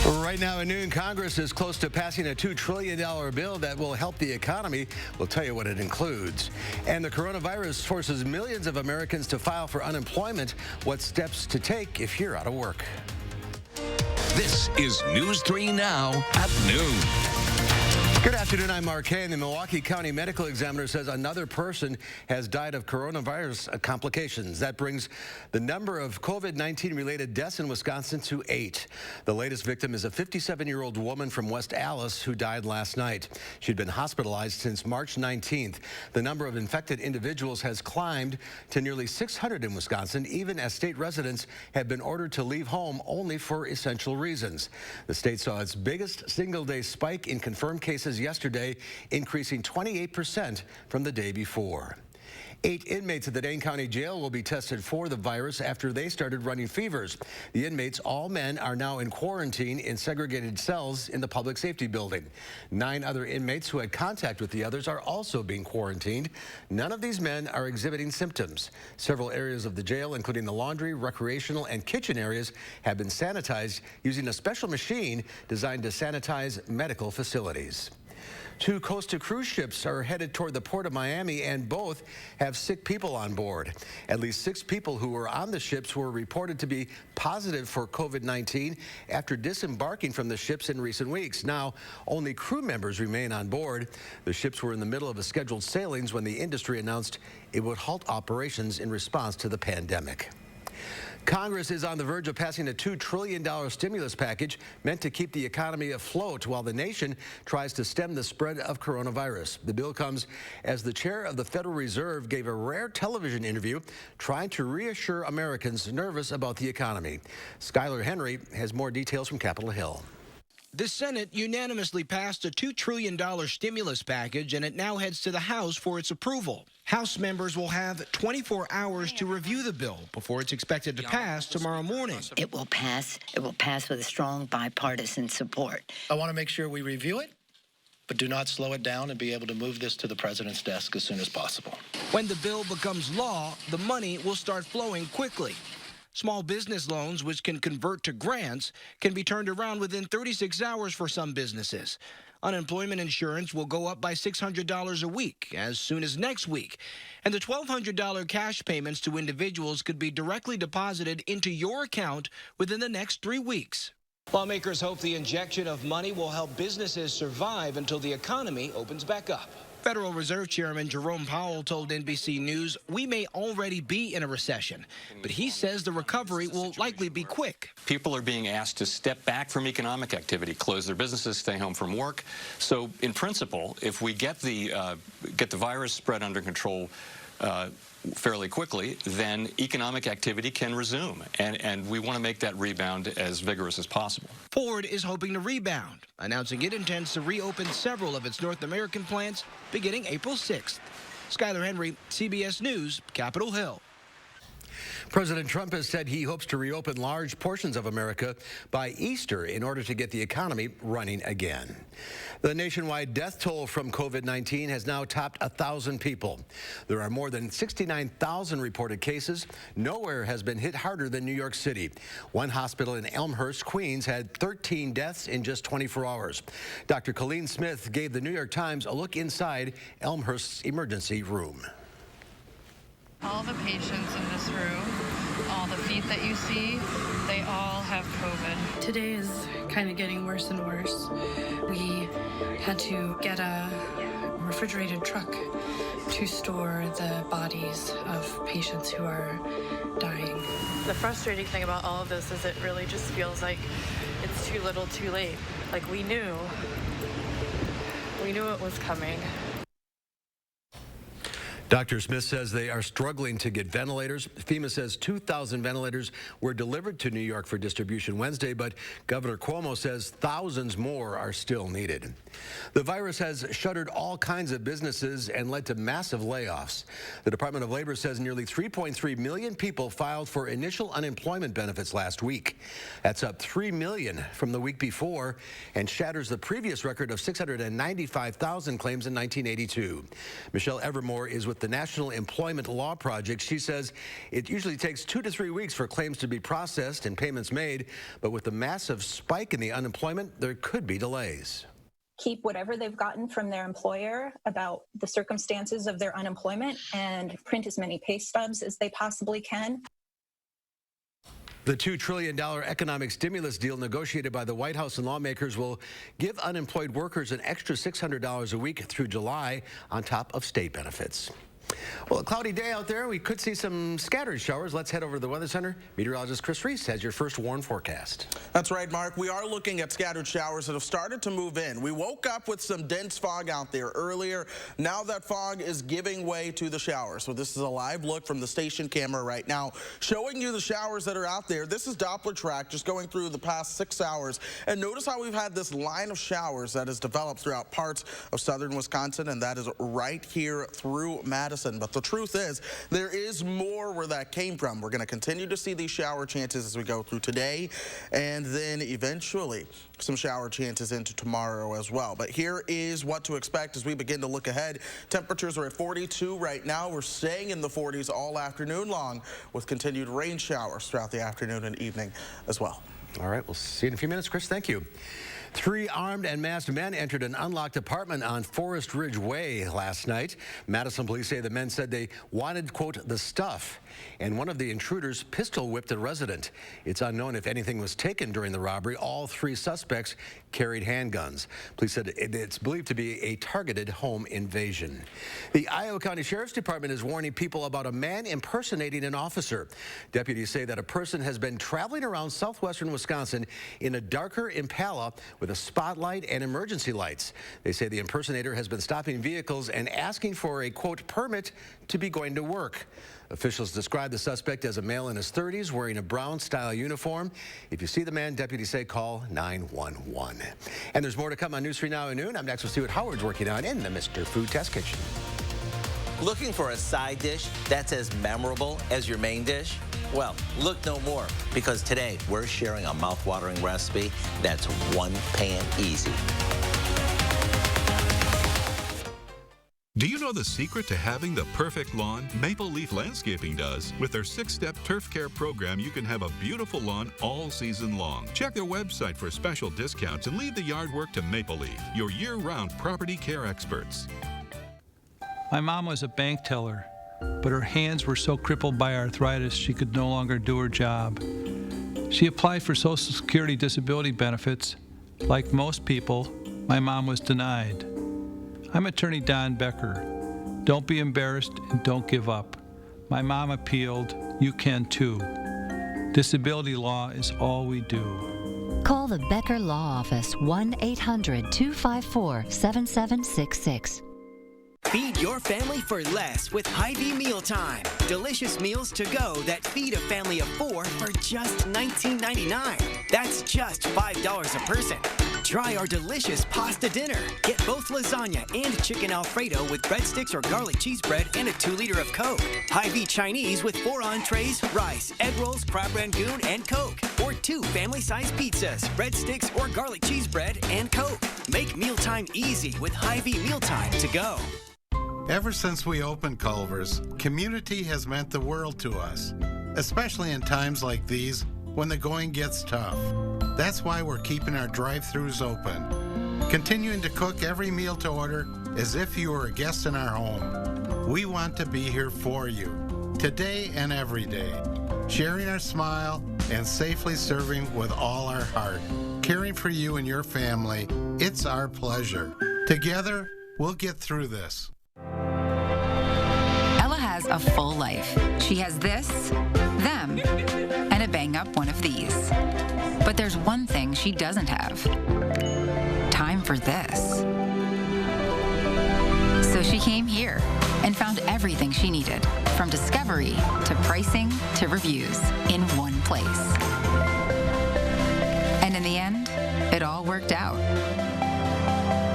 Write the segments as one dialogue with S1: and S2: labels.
S1: Right now at noon, Congress is close to passing a $2 trillion bill that will help the economy. We'll tell you what it includes. And the coronavirus forces millions of Americans to file for unemployment. What steps to take if you're out of work?
S2: This is News 3 Now at noon.
S1: Good afternoon, I'm Mark Hay, and the Milwaukee County Medical Examiner says another person has died of coronavirus complications. That brings the number of COVID-19 related deaths in Wisconsin to 8. The latest victim is a 57-year-old woman from West Allis who died last night. She'd been hospitalized since March 19th. The number of infected individuals has climbed to nearly 600 in Wisconsin, even as state residents have been ordered to leave home only for essential reasons. The state saw its biggest single-day spike in confirmed cases yesterday, increasing 28% from the day before. 8 inmates at the Dane County Jail will be tested for the virus after they started running fevers. The inmates, all men, are now in quarantine in segregated cells in the public safety building. 9 other inmates who had contact with the others are also being quarantined. None of these men are exhibiting symptoms. Several areas of the jail, including the laundry, recreational, and kitchen areas, have been sanitized using a special machine designed to sanitize medical facilities. 2 Costa cruise ships are headed toward the port of Miami, and both have sick people on board. At least 6 people who were on the ships were reported to be positive for COVID-19 after disembarking from the ships in recent weeks. Now, only crew members remain on board. The ships were in the middle of a scheduled sailings when the industry announced it would halt operations in response to the pandemic. Congress is on the verge of passing a $2 trillion stimulus package meant to keep the economy afloat while the nation tries to stem the spread of coronavirus. The bill comes as the chair of the Federal Reserve gave a rare television interview trying to reassure Americans nervous about the economy. Skylar Henry has more details from Capitol Hill.
S3: The Senate unanimously passed a $2 trillion stimulus package, and it now heads to the House for its approval. House members will have 24 hours to review the bill before it's expected to pass tomorrow morning.
S4: It will pass. It will pass with a strong bipartisan support.
S5: I want to make sure we review it, but do not slow it down and be able to move this to the president's desk as soon as possible.
S3: When the bill becomes law, the money will start flowing quickly. Small business loans, which can convert to grants, can be turned around within 36 hours for some businesses. Unemployment insurance will go up by $600 a week as soon as next week. And the $1,200 cash payments to individuals could be directly deposited into your account within the next 3 weeks. Lawmakers hope the injection of money will help businesses survive until the economy opens back up. Federal Reserve Chairman Jerome Powell told NBC News, "We may already be in a recession," but he says the recovery will likely be quick.
S6: People are being asked to step back from economic activity, close their businesses, stay home from work. So, in principle, if we get the virus spread under control fairly quickly, then economic activity can resume, and we want to make that rebound as vigorous as possible.
S3: Ford is hoping to rebound, announcing it intends to reopen several of its North American plants beginning April 6th. Skylar Henry, CBS News, Capitol Hill.
S1: President Trump has said he hopes to reopen large portions of America by Easter in order to get the economy running again. The nationwide death toll from COVID-19 has now topped 1,000 people. There are more than 69,000 reported cases. Nowhere has been hit harder than New York City. One hospital in Elmhurst, Queens, had 13 deaths in just 24 hours. Dr. Colleen Smith gave the New York Times a look inside Elmhurst's emergency room.
S7: All the patients in this room, all the feet that you see, they all have COVID.
S8: Today is kind of getting worse and worse. We had to get a refrigerated truck to store the bodies of patients who are dying.
S7: The frustrating thing about all of this is it really just feels like it's too little too late. Like we knew it was coming.
S1: Dr. Smith says they are struggling to get ventilators. FEMA says 2,000 ventilators were delivered to New York for distribution Wednesday, but Governor Cuomo says thousands more are still needed. The virus has shuttered all kinds of businesses and led to massive layoffs. The Department of Labor says nearly 3.3 million people filed for initial unemployment benefits last week. That's up 3 million from the week before and shatters the previous record of 695,000 claims in 1982. Michelle Evermore is with with the National Employment Law Project. She says it usually takes 2 to 3 weeks for claims to be processed and payments made, but with the massive spike in the unemployment, there could be delays.
S9: Keep whatever they've gotten from their employer about the circumstances of their unemployment and print as many pay stubs as they possibly can.
S1: The $2 trillion economic stimulus deal negotiated by the White House and lawmakers will give unemployed workers an extra $600 a week through July on top of state benefits. Well, a cloudy day out there. We could see some scattered showers. Let's head over to the Weather Center. Meteorologist Chris Reese has your first warm forecast.
S10: That's right, Mark. We are looking at scattered showers that have started to move in. We woke up with some dense fog out there earlier. Now that fog is giving way to the showers. So this is a live look from the station camera right now, showing you the showers that are out there. This is Doppler track just going through the past 6 hours. And notice how we've had this line of showers that has developed throughout parts of southern Wisconsin, and that is right here through Madison. But the truth is, there is more where that came from. We're going to continue to see these shower chances as we go through today, and then eventually some shower chances into tomorrow as well. But here is what to expect as we begin to look ahead. Temperatures are at 42 right now. We're staying in the 40s all afternoon long with continued rain showers throughout the afternoon and evening as well.
S1: All right, we'll see you in a few minutes. Chris, thank you. 3 armed and masked men entered an unlocked apartment on Forest Ridge Way last night. Madison police say the men said they wanted, quote, the stuff, and one of the intruders pistol whipped a resident. It's unknown if anything was taken during the robbery. All 3 suspects carried handguns. Police said it's believed to be a targeted home invasion. The Iowa County Sheriff's Department is warning people about a man impersonating an officer. Deputies say that a person has been traveling around southwestern Wisconsin in a darker Impala with a spotlight and emergency lights. They say the impersonator has been stopping vehicles and asking for a, quote, permit to be going to work. Officials describe the suspect as a male in his 30s wearing a brown-style uniform. If you see the man, deputies say call 911. And there's more to come on News 3 Now at noon. I'm next. We'll see what Howard's working on in the Mr. Food Test Kitchen.
S11: Looking for a side dish that's as memorable as your main dish? Well, look no more, because today we're sharing a mouth-watering recipe that's one pan easy.
S12: Do you know the secret to having the perfect lawn? Maple Leaf Landscaping does. With their 6-step turf care program, you can have a beautiful lawn all season long. Check their website for special discounts and leave the yard work to Maple Leaf, your year-round property care experts.
S13: My mom was a bank teller, but her hands were so crippled by arthritis she could no longer do her job. She applied for Social Security disability benefits. Like most people, my mom was denied. I'm attorney Don Becker. Don't be embarrassed and don't give up. My mom appealed. You can too. Disability law is all we do.
S14: Call the Becker Law Office, 1-800-254-7766.
S15: Feed your family for less with Hy-Vee Mealtime. Delicious meals to go that feed a family of 4 for just $19.99. That's just $5 a person. Try our delicious pasta dinner. Get both lasagna and chicken Alfredo with breadsticks or garlic cheese bread and a 2-liter of Coke. Hy-Vee Chinese with 4 entrees, rice, egg rolls, crab rangoon, and Coke. Or 2 family-sized pizzas, breadsticks, or garlic cheese bread and Coke. Make mealtime easy with Hy-Vee Mealtime to go.
S16: Ever since we opened Culver's, community has meant the world to us, especially in times like these when the going gets tough. That's why we're keeping our drive-thrus open, continuing to cook every meal to order as if you were a guest in our home. We want to be here for you, today and every day, sharing our smile and safely serving with all our heart. Caring for you and your family, it's our pleasure. Together, we'll get through this.
S17: Ella has a full life. She has this, them, and a bang-up one of these. But there's one thing she doesn't have. Time for this. So she came here and found everything she needed, from discovery to pricing to reviews, in one place. And in the end, it all worked out.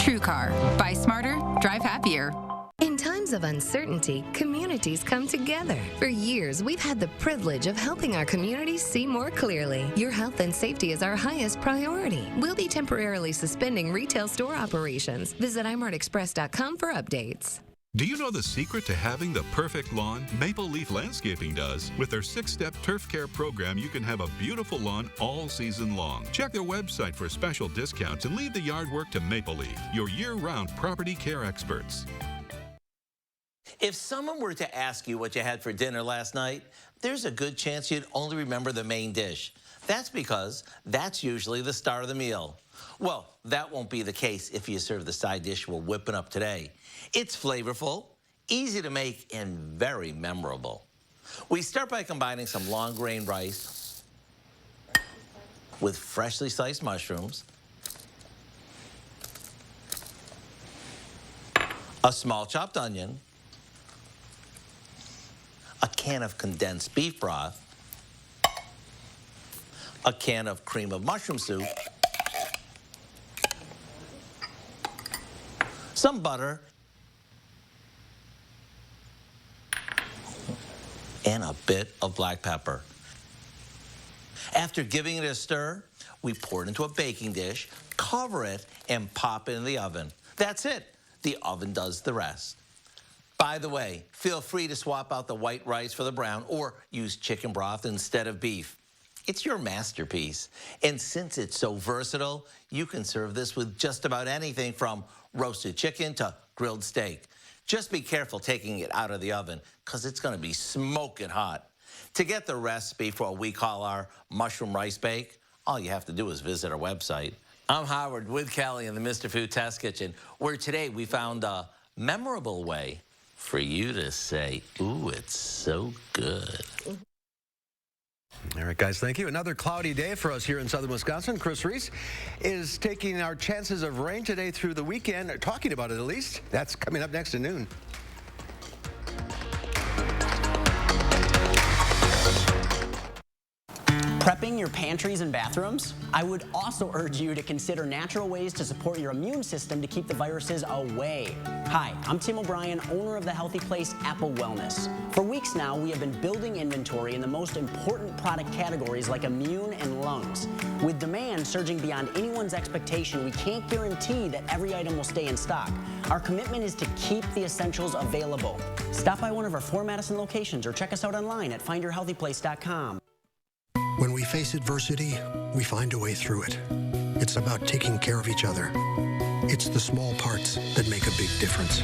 S17: TrueCar. Buy smarter, drive happier.
S18: In times of uncertainty, communities come together. For years, we've had the privilege of helping our communities see more clearly. Your health and safety is our highest priority. We'll be temporarily suspending retail store operations. Visit imartexpress.com for updates.
S12: Do you know the secret to having the perfect lawn? Maple Leaf Landscaping does. With their 6-step turf care program, you can have a beautiful lawn all season long. Check their website for special discounts and leave the yard work to Maple Leaf, your year-round property care experts.
S11: If someone were to ask you what you had for dinner last night, there's a good chance you'd only remember the main dish. That's because that's usually the star of the meal. Well, that won't be the case if you serve the side dish we're whipping up today. It's flavorful, easy to make, and very memorable. We start by combining some long grain rice with freshly sliced mushrooms, a small chopped onion, a can of condensed beef broth, a can of cream of mushroom soup, some butter, and a bit of black pepper. After giving it a stir, we pour it into a baking dish, cover it, and pop it in the oven. That's it. The oven does the rest. By the way, feel free to swap out the white rice for the brown or use chicken broth instead of beef. It's your masterpiece. And since it's so versatile, you can serve this with just about anything from roasted chicken to grilled steak. Just be careful taking it out of the oven because it's going to be smoking hot. To get the recipe for what we call our mushroom rice bake, all you have to do is visit our website. I'm Howard with Kelly in the Mr. Food Test Kitchen, where today we found a memorable way for you to say, ooh, it's so good.
S1: All right, guys, thank you. Another cloudy day for us here in southern Wisconsin. Chris Reese is taking our chances of rain today through the weekend, talking about it at least. That's coming up next at noon.
S19: Prepping your pantries and bathrooms? I would also urge you to consider natural ways to support your immune system to keep the viruses away. Hi, I'm Tim O'Brien, owner of the Healthy Place Apple Wellness. For weeks now, we have been building inventory in the most important product categories like immune and lungs. With demand surging beyond anyone's expectation, we can't guarantee that every item will stay in stock. Our commitment is to keep the essentials available. Stop by one of our 4 Madison locations or check us out online at findyourhealthyplace.com.
S20: When we face adversity, we find a way through it. It's about taking care of each other. It's the small parts that make a big difference.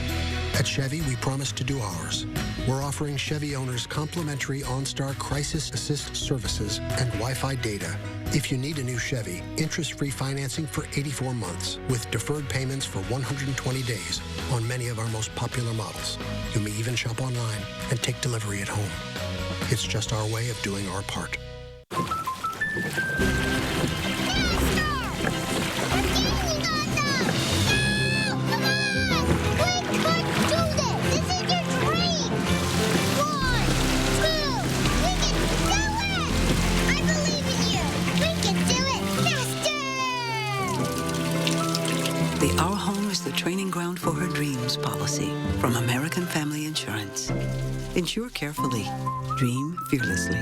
S20: At Chevy, we promise to do ours. We're offering Chevy owners complimentary OnStar Crisis Assist services and Wi-Fi data. If you need a new Chevy, interest-free financing for 84 months with deferred payments for 120 days on many of our most popular models. You may even shop online and take delivery at home. It's just our way of doing our part.
S21: The Our Home is the training ground for her dreams policy from American Family Insurance. Insure carefully. Dream fearlessly.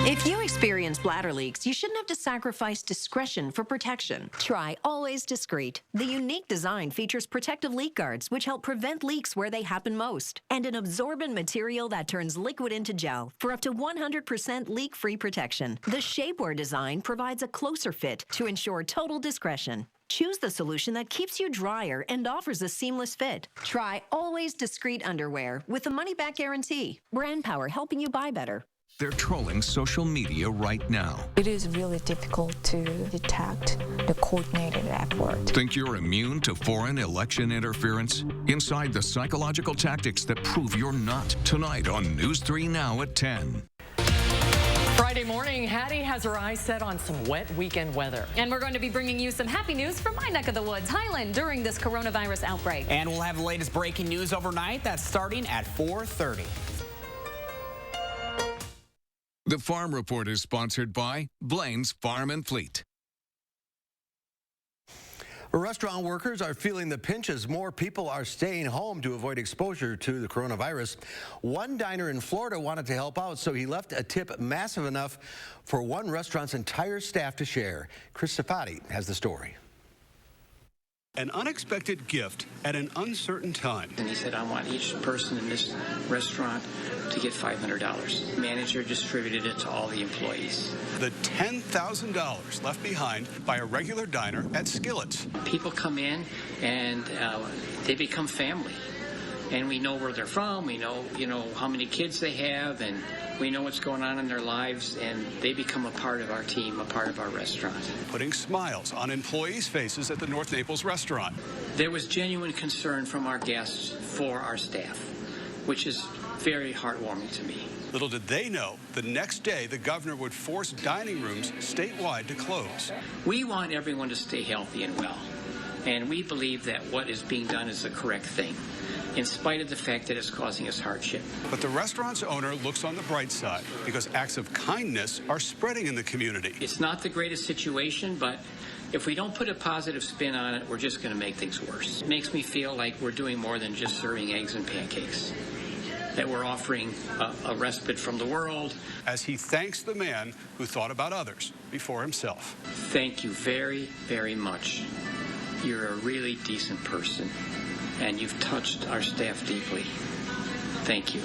S22: If you experience bladder leaks, you shouldn't have to sacrifice discretion for protection. Try Always Discreet. The unique design features protective leak guards, which help prevent leaks where they happen most, and an absorbent material that turns liquid into gel for up to 100% leak-free protection. The shapewear design provides a closer fit to ensure total discretion. Choose the solution that keeps you drier and offers a seamless fit. Try Always Discreet underwear with a money-back guarantee. Brand power helping you buy better.
S2: They're trolling social media right now.
S23: It is really difficult to detect the coordinated effort.
S2: Think you're immune to foreign election interference? Inside the psychological tactics that prove you're not. Tonight on News 3 Now at 10.
S24: Friday morning, Hattie has her eyes set on some wet weekend weather.
S25: And we're going to be bringing you some happy news from my neck of the woods, Highland, during this coronavirus outbreak.
S26: And we'll have the latest breaking news overnight. That's starting at 4:30.
S2: The Farm Report is sponsored by Blaine's Farm and Fleet.
S1: Restaurant workers are feeling the pinch as more people are staying home to avoid exposure to the coronavirus. One diner in Florida wanted to help out, so he left a tip massive enough for one restaurant's entire staff to share. Chris Safati has the story.
S3: An unexpected gift at an uncertain time.
S4: And he said, I want each person in this restaurant to get $500. The manager distributed it to all the employees.
S3: The $10,000 left behind by a regular diner at Skillet's.
S4: People come in and they become family. And we know where they're from, we know, how many kids they have, and we know what's going on in their lives, and they become a part of our team, a part of our restaurant.
S3: Putting smiles on employees' faces at the North Naples restaurant.
S4: There was genuine concern from our guests for our staff, which is very heartwarming to me.
S3: Little did they know, the next day the governor would force dining rooms statewide to close.
S4: We want everyone to stay healthy and well, and we believe that what is being done is the correct thing, in spite of the fact that it's causing us hardship.
S3: But the restaurant's owner looks on the bright side because acts of kindness are spreading in the community.
S4: It's not the greatest situation, but if we don't put a positive spin on it, we're just going to make things worse. It makes me feel like we're doing more than just serving eggs and pancakes, that we're offering a respite from the world.
S3: As he thanks the man who thought about others before himself.
S4: Thank you very, very much. You're a really decent person, and you've touched our staff deeply. Thank you.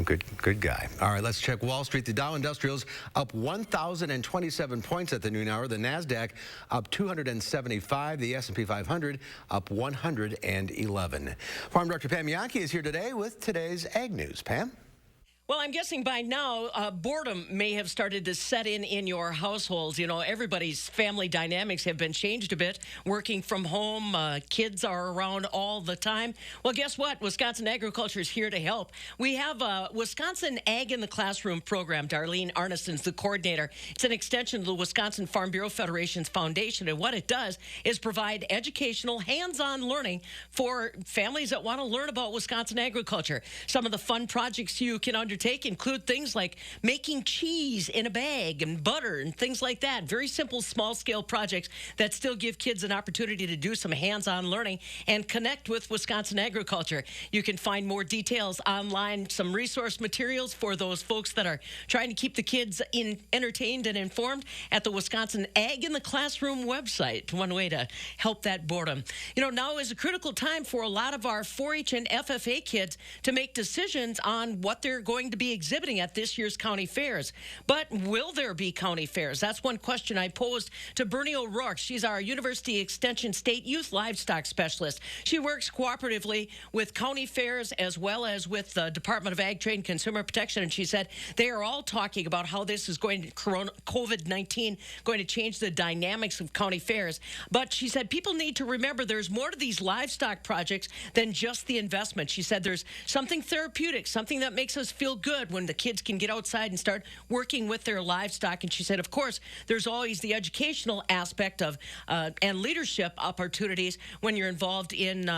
S1: Good guy. All right, let's check Wall Street. The Dow Industrials up 1,027 points at the noon hour. The NASDAQ up 275. The S&P 500 up 111. Farm Director Pam Yankee is here today with today's Ag News. Pam?
S5: Well, I'm guessing by now, boredom may have started to set in your households. You know, everybody's family dynamics have been changed a bit. Working from home, kids are around all the time. Well, guess what? Wisconsin Agriculture is here to help. We have a Wisconsin Ag in the Classroom program. Darlene Arneson's the coordinator. It's an extension of the Wisconsin Farm Bureau Federation's foundation. And what it does is provide educational, hands-on learning for families that want to learn about Wisconsin agriculture. Some of the fun projects you can undertake include things like making cheese in a bag and butter and things like that. Very simple, small-scale projects that still give kids an opportunity to do some hands-on learning and connect with Wisconsin agriculture. You can find more details online, some resource materials for those folks that are trying to keep the kids entertained and informed at the Wisconsin Ag in the Classroom website. One way to help that boredom. You know, now is a critical time for a lot of our 4-H and FFA kids to make decisions on what they're going to be exhibiting at this year's county fairs. But will there be county fairs? That's one question I posed to Bernie O'Rourke. She's our University Extension State Youth Livestock Specialist. She works cooperatively with county fairs as well as with the Department of Ag, Trade, and Consumer Protection. And she said they are all talking about how this is going to, COVID-19, going to change the dynamics of county fairs. But she said people need to remember there's more to these livestock projects than just the investment. She said there's something therapeutic, something that makes us feel good when the kids can get outside and start working with their livestock. And she said, of course, there's always the educational aspect of and leadership opportunities when you're involved in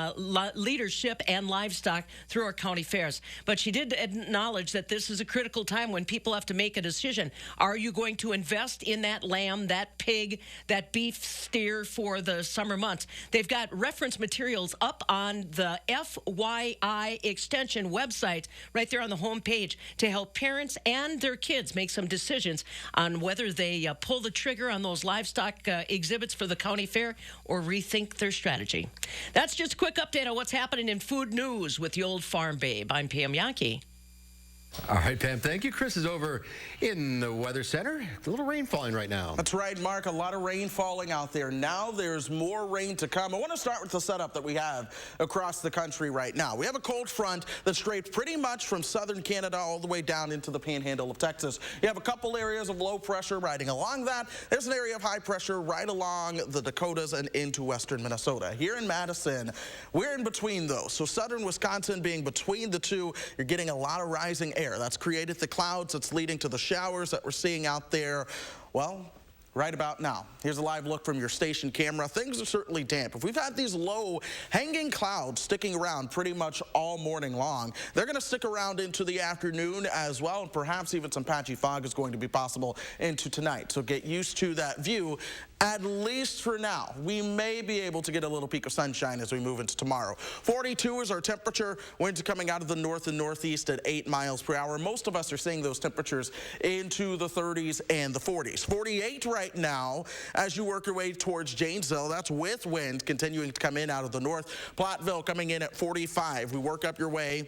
S5: leadership and livestock through our county fairs. But she did acknowledge that this is a critical time when people have to make a decision. Are you going to invest in that lamb, that pig, that beef steer for the summer months? They've got reference materials up on the FYI Extension website right there on the home page to help parents and their kids make some decisions on whether they pull the trigger on those livestock exhibits for the county fair or rethink their strategy. That's just a quick update on what's happening in food news with the Old Farm Babe. I'm Pam Yankee.
S1: All right, Pam, thank you. Chris is over in the Weather Center. A little rain falling right now.
S10: That's right, Mark. A lot of rain falling out there. Now there's more rain to come. I want to start with the setup that we have across the country right now. We have a cold front that's straight pretty much from southern Canada all the way down into the panhandle of Texas. You have a couple areas of low pressure riding along that. There's an area of high pressure right along the Dakotas and into western Minnesota. Here in Madison, we're in between those. So southern Wisconsin being between the two, you're getting a lot of rising air. That's created the clouds that's leading to the showers that we're seeing out there. Well, right about now. Here's a live look from your station camera. Things are certainly damp. If we've had these low hanging clouds sticking around pretty much all morning long, they're going to stick around into the afternoon as well, and perhaps even some patchy fog is going to be possible into tonight. So get used to that view at least for now. We may be able to get a little peek of sunshine as we move into tomorrow. 42 is our temperature. Winds coming out of the north and northeast at 8 miles per hour. Most of us are seeing those temperatures into the 30s and the 40s. 48 right now as you work your way towards Janesville. That's with wind continuing to come in out of the north. Platteville coming in at 45. We work up your way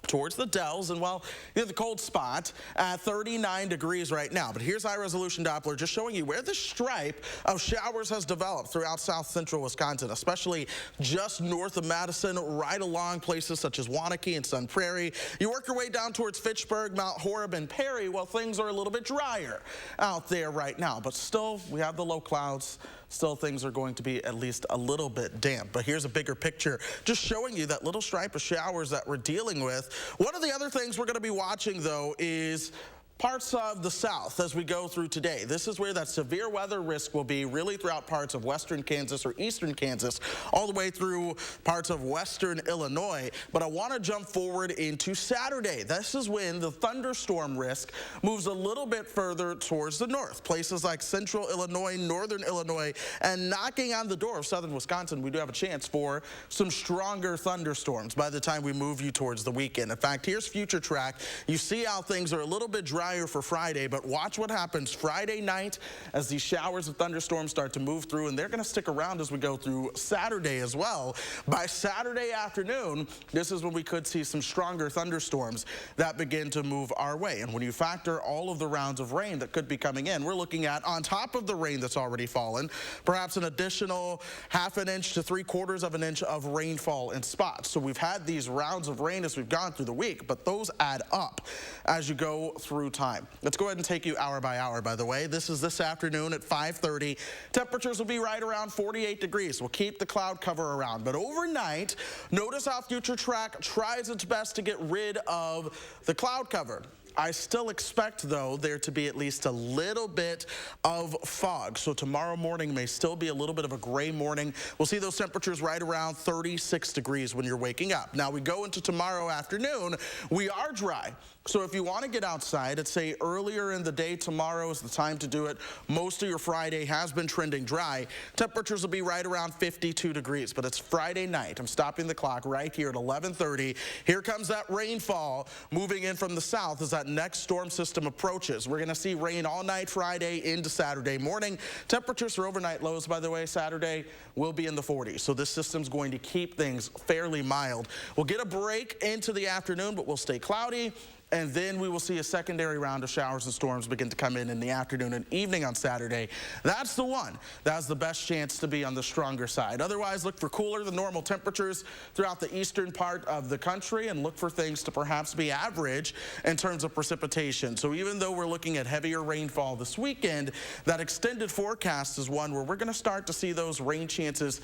S10: towards the Dells, and well, you're the cold spot at 39 degrees right now. But here's high-resolution Doppler just showing you where the stripe of showers has developed throughout south central Wisconsin, especially just north of Madison, right along places such as Waunakee and Sun Prairie. You work your way down towards Fitchburg, Mount Horeb, and Perry. Well, things are a little bit drier out there right now, but still, we have the low clouds. Still, things are going to be at least a little bit damp. But here's a bigger picture, just showing you that little stripe of showers that we're dealing with. One of the other things we're going to be watching, though, is parts of the south as we go through today. This is where that severe weather risk will be really throughout parts of western Kansas or eastern Kansas, all the way through parts of western Illinois. But I want to jump forward into Saturday. This is when the thunderstorm risk moves a little bit further towards the north. Places like central Illinois, northern Illinois, and knocking on the door of southern Wisconsin, we do have a chance for some stronger thunderstorms by the time we move you towards the weekend. In fact, here's future track. You see how things are a little bit dry for Friday, but watch what happens Friday night as these showers of thunderstorms start to move through, and they're going to stick around as we go through Saturday as well. By Saturday afternoon, this is when we could see some stronger thunderstorms that begin to move our way. And when you factor all of the rounds of rain that could be coming in, we're looking at, on top of the rain that's already fallen, perhaps an additional ½ an inch to 3/4 of an inch of rainfall in spots. So we've had these rounds of rain as we've gone through the week, but those add up as you go through time. Let's go ahead and take you hour by hour, by the way. This is this afternoon at 5:30. Temperatures will be right around 48 degrees. We'll keep the cloud cover around. But overnight, notice how future track tries its best to get rid of the cloud cover. I still expect, though, there to be at least a little bit of fog. So tomorrow morning may still be a little bit of a gray morning. We'll see those temperatures right around 36 degrees when you're waking up. Now, we go into tomorrow afternoon. We are dry. So if you want to get outside, I'd say earlier in the day tomorrow is the time to do it. Most of your Friday has been trending dry. Temperatures will be right around 52 degrees, but it's Friday night. I'm stopping the clock right here at 11:30. Here comes that rainfall moving in from the south as that next storm system approaches. We're going to see rain all night Friday into Saturday morning. Temperatures for overnight lows, by the way, Saturday will be in the 40s. So this system's going to keep things fairly mild. We'll get a break into the afternoon, but we'll stay cloudy. And then we will see a secondary round of showers and storms begin to come in the afternoon and evening on Saturday. That's the one that has the best chance to be on the stronger side. Otherwise, look for cooler than normal temperatures throughout the eastern part of the country, and look for things to perhaps be average in terms of precipitation. So even though we're looking at heavier rainfall this weekend, that extended forecast is one where we're going to start to see those rain chances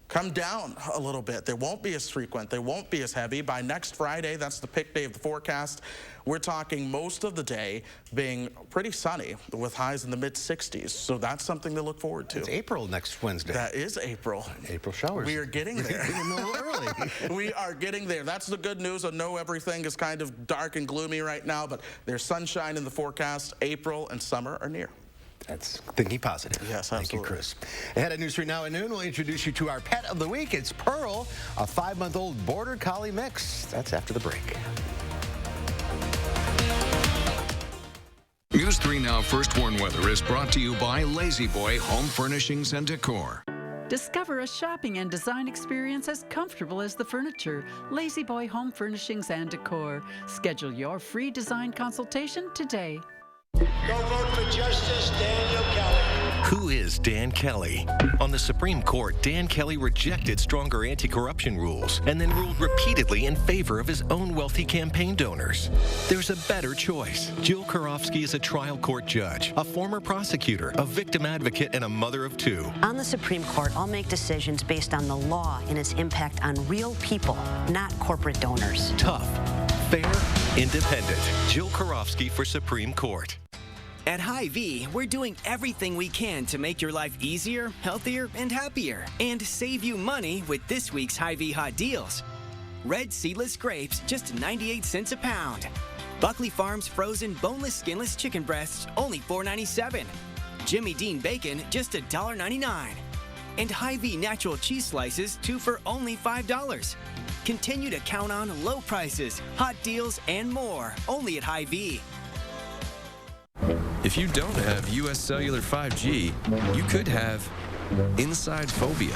S10: come down a little bit. They won't be as frequent. They won't be as heavy. By next Friday, that's the pick day of the forecast, we're talking most of the day being pretty sunny with highs in the mid-60s. So that's something to look forward to.
S1: It's April next Wednesday.
S10: That is April.
S1: April showers.
S10: We are getting there.
S1: A little early.
S10: We are getting there. That's the good news. I know everything is kind of dark and gloomy right now, but there's sunshine in the forecast. April and summer are near.
S1: That's thinking positive.
S10: Yes,
S1: absolutely. Thank you, Chris. Ahead at News 3 Now at noon, we'll introduce you to our pet of the week. It's Pearl, a 5-month-old Border Collie mix. That's after the break.
S2: News 3 Now First Warn Weather is brought to you by Lazy Boy Home Furnishings and Decor.
S6: Discover a shopping and design experience as comfortable as the furniture. Lazy Boy Home Furnishings and Decor. Schedule your free design consultation today.
S7: Go vote for Justice Daniel Kelly.
S8: Who is Dan Kelly? On the Supreme Court, Dan Kelly rejected stronger anti-corruption rules and then ruled repeatedly in favor of his own wealthy campaign donors. There's a better choice. Jill Karofsky is a trial court judge, a former prosecutor, a victim advocate, and a mother of 2.
S9: On the Supreme Court, I'll make decisions based on the law and its impact on real people, not corporate donors.
S8: Tough, fair, independent. Jill Karofsky for Supreme Court.
S15: At Hy-Vee, we're doing everything we can to make your life easier, healthier, and happier, and save you money with this week's Hy-Vee hot deals. Red seedless grapes, just 98 cents a pound. Buckley Farms frozen boneless, skinless chicken breasts, only $4.97. Jimmy Dean bacon, just $1.99. And Hy-Vee natural cheese slices, 2 for only $5. Continue to count on low prices, hot deals, and more, only at Hy-Vee.
S12: If you don't have U.S. Cellular 5G, you could have Insidephobia,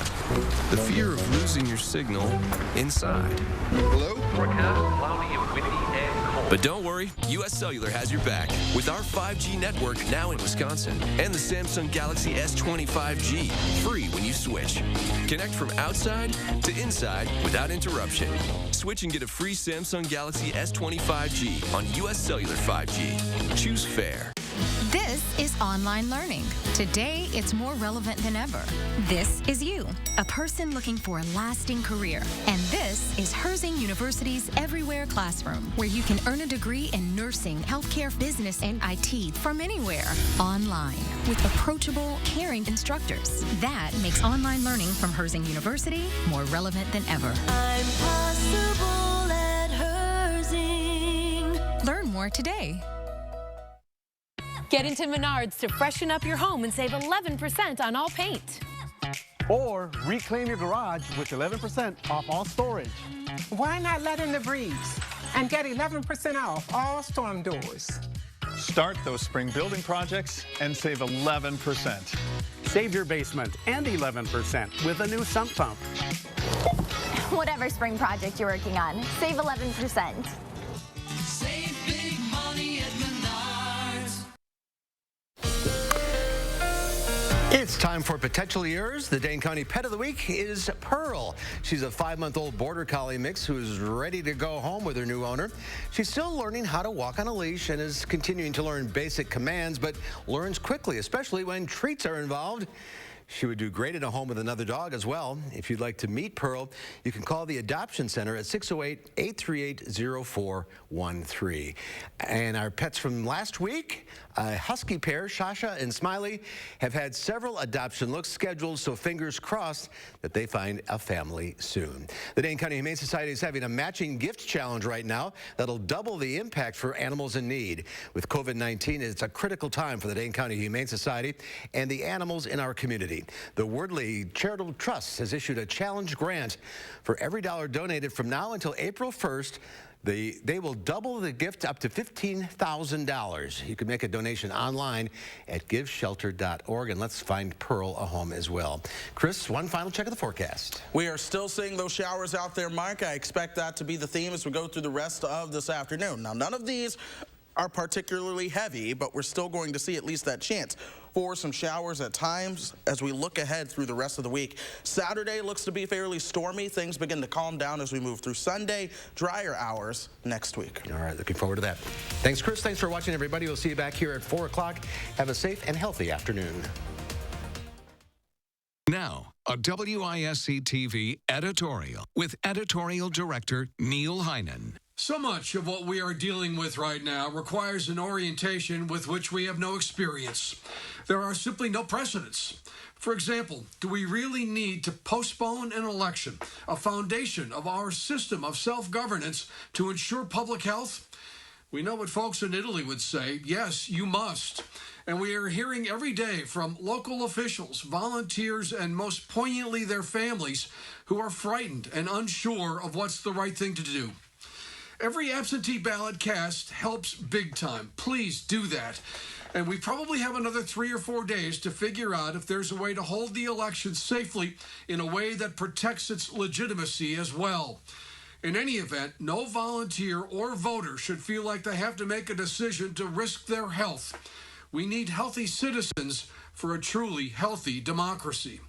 S12: the fear of losing your signal inside.
S13: Hello? Forecast cloudy and windy and cold.
S12: But don't worry, U.S. Cellular has your back with our 5G network now in Wisconsin and the Samsung Galaxy S20 5G, free when you switch. Connect from outside to inside without interruption. Switch and get a free Samsung Galaxy S20 5G on U.S. Cellular 5G. Choose fair.
S14: This is online learning. Today, it's more relevant than ever. This is you, a person looking for a lasting career. And this is Herzing University's Everywhere Classroom, where you can earn a degree in nursing, healthcare, business, and IT from anywhere, online, with approachable, caring instructors. That makes online learning from Herzing University more relevant than ever. I'm possible at Herzing. Learn more today.
S16: Get into Menards to freshen up your home and save 11% on all paint.
S17: Or reclaim your garage with 11% off all storage.
S18: Why not let in the breeze and get 11% off all storm doors?
S27: Start those spring building projects and save 11%.
S17: Save your basement and 11% with a new sump pump.
S28: Whatever spring project you're working on, save 11%.
S29: Save big money at Menards.
S1: It's time for Potential Yours. The Dane County Pet of the Week is Pearl. She's a 5-month-old Border Collie mix who is ready to go home with her new owner. She's still learning how to walk on a leash and is continuing to learn basic commands, but learns quickly, especially when treats are involved. She would do great at a home with another dog as well. If you'd like to meet Pearl, you can call the Adoption Center at 608-838-0413. And our pets from last week, a husky pair, Shasha and Smiley, have had several adoption looks scheduled, so fingers crossed that they find a family soon. The Dane County Humane Society is having a matching gift challenge right now that'll double the impact for animals in need. With COVID-19, it's a critical time for the Dane County Humane Society and the animals in our community. The Wordley Charitable Trust has issued a challenge grant. For every dollar donated from now until April 1st, they will double the gift up to $15,000. You can make a donation online at giveshelter.org, and let's find Pearl a home as well. Chris, one final check of the forecast.
S10: We are still seeing those showers out there, Mark. I expect that to be the theme as we go through the rest of this afternoon. Now, none of these are particularly heavy, but we're still going to see at least that chance for some showers at times as we look ahead through the rest of the week. Saturday looks to be fairly stormy. Things begin to calm down as we move through Sunday. Drier hours next week.
S1: All right, looking forward to that. Thanks, Chris. Thanks for watching, everybody. We'll see you back here at 4 o'clock. Have a safe and healthy afternoon.
S2: Now, a WISC-TV editorial with editorial director Neil Heinen.
S30: So much of what we are dealing with right now requires an orientation with which we have no experience. There are simply no precedents. For example, do we really need to postpone an election, a foundation of our system of self-governance, to ensure public health? We know what folks in Italy would say. Yes, you must. And we are hearing every day from local officials, volunteers, and most poignantly their families who are frightened and unsure of what's the right thing to do. Every absentee ballot cast helps big time. Please do that. And we probably have another 3 or 4 days to figure out if there's a way to hold the election safely in a way that protects its legitimacy as well. In any event, no volunteer or voter should feel like they have to make a decision to risk their health. We need healthy citizens for a truly healthy democracy.